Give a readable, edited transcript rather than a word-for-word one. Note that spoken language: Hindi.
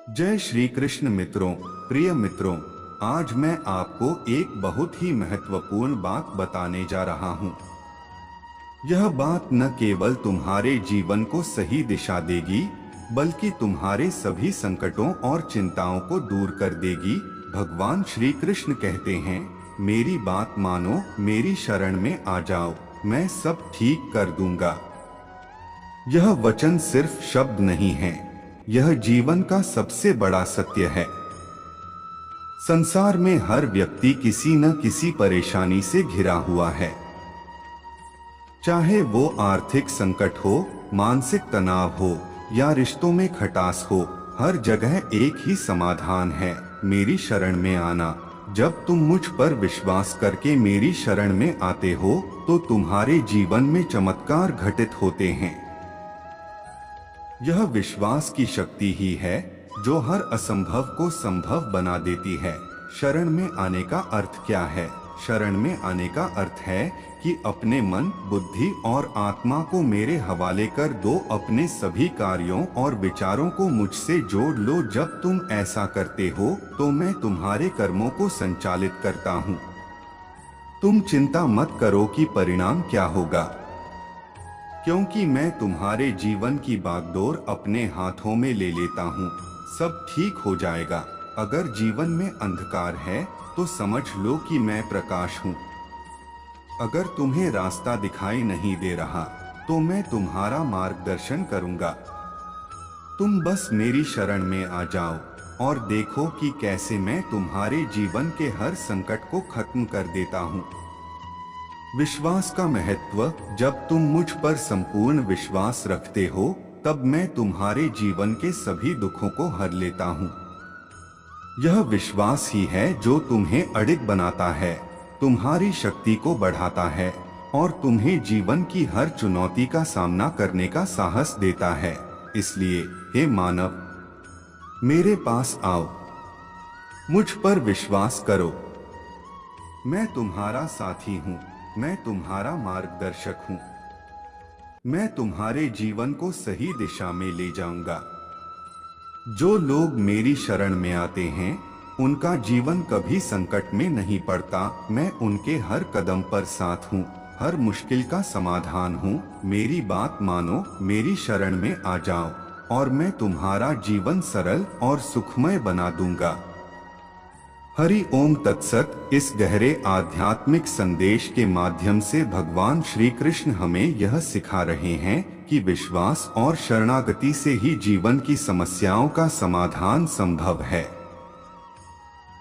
जय श्री कृष्ण मित्रों, प्रिय मित्रों, आज मैं आपको एक बहुत ही महत्वपूर्ण बात बताने जा रहा हूँ। यह बात न केवल तुम्हारे जीवन को सही दिशा देगी, बल्कि तुम्हारे सभी संकटों और चिंताओं को दूर कर देगी। भगवान श्री कृष्ण कहते हैं, मेरी बात मानो, मेरी शरण में आ जाओ, मैं सब ठीक कर दूंगा। यह वचन सिर्फ शब्द नहीं है, यह जीवन का सबसे बड़ा सत्य है। संसार में हर व्यक्ति किसी न किसी परेशानी से घिरा हुआ है। चाहे वो आर्थिक संकट हो, मानसिक तनाव हो या रिश्तों में खटास हो, हर जगह एक ही समाधान है, मेरी शरण में आना। जब तुम मुझ पर विश्वास करके मेरी शरण में आते हो, तो तुम्हारे जीवन में चमत्कार घटित होते हैं। यह विश्वास की शक्ति ही है जो हर असंभव को संभव बना देती है। शरण में आने का अर्थ क्या है? शरण में आने का अर्थ है कि अपने मन, बुद्धि और आत्मा को मेरे हवाले कर दो, अपने सभी कार्यों और विचारों को मुझसे जोड़ लो। जब तुम ऐसा करते हो तो मैं तुम्हारे कर्मों को संचालित करता हूँ। तुम चिंता मत करो कि परिणाम क्या होगा, क्योंकि मैं तुम्हारे जीवन की बागडोर अपने हाथों में ले लेता हूँ। सब ठीक हो जाएगा। अगर जीवन में अंधकार है तो समझ लो कि मैं प्रकाश हूँ। अगर तुम्हें रास्ता दिखाई नहीं दे रहा तो मैं तुम्हारा मार्गदर्शन करूँगा। तुम बस मेरी शरण में आ जाओ और देखो कि कैसे मैं तुम्हारे जीवन के हर संकट को खत्म कर देता हूँ। विश्वास का महत्व। जब तुम मुझ पर संपूर्ण विश्वास रखते हो, तब मैं तुम्हारे जीवन के सभी दुखों को हर लेता हूँ। यह विश्वास ही है जो तुम्हें अडिग बनाता है, तुम्हारी शक्ति को बढ़ाता है और तुम्हें जीवन की हर चुनौती का सामना करने का साहस देता है। इसलिए हे मानव, मेरे पास आओ, मुझ पर विश्वास करो। मैं तुम्हारा साथी हूँ, मैं तुम्हारा मार्गदर्शक हूँ। मैं तुम्हारे जीवन को सही दिशा में ले जाऊंगा। जो लोग मेरी शरण में आते हैं, उनका जीवन कभी संकट में नहीं पड़ता। मैं उनके हर कदम पर साथ हूँ, हर मुश्किल का समाधान हूँ। मेरी बात मानो, मेरी शरण में आ जाओ और मैं तुम्हारा जीवन सरल और सुखमय बना दूंगा। हरि ओम तत्सत। इस गहरे आध्यात्मिक संदेश के माध्यम से भगवान श्री कृष्ण हमें यह सिखा रहे हैं कि विश्वास और शरणागति से ही जीवन की समस्याओं का समाधान संभव है।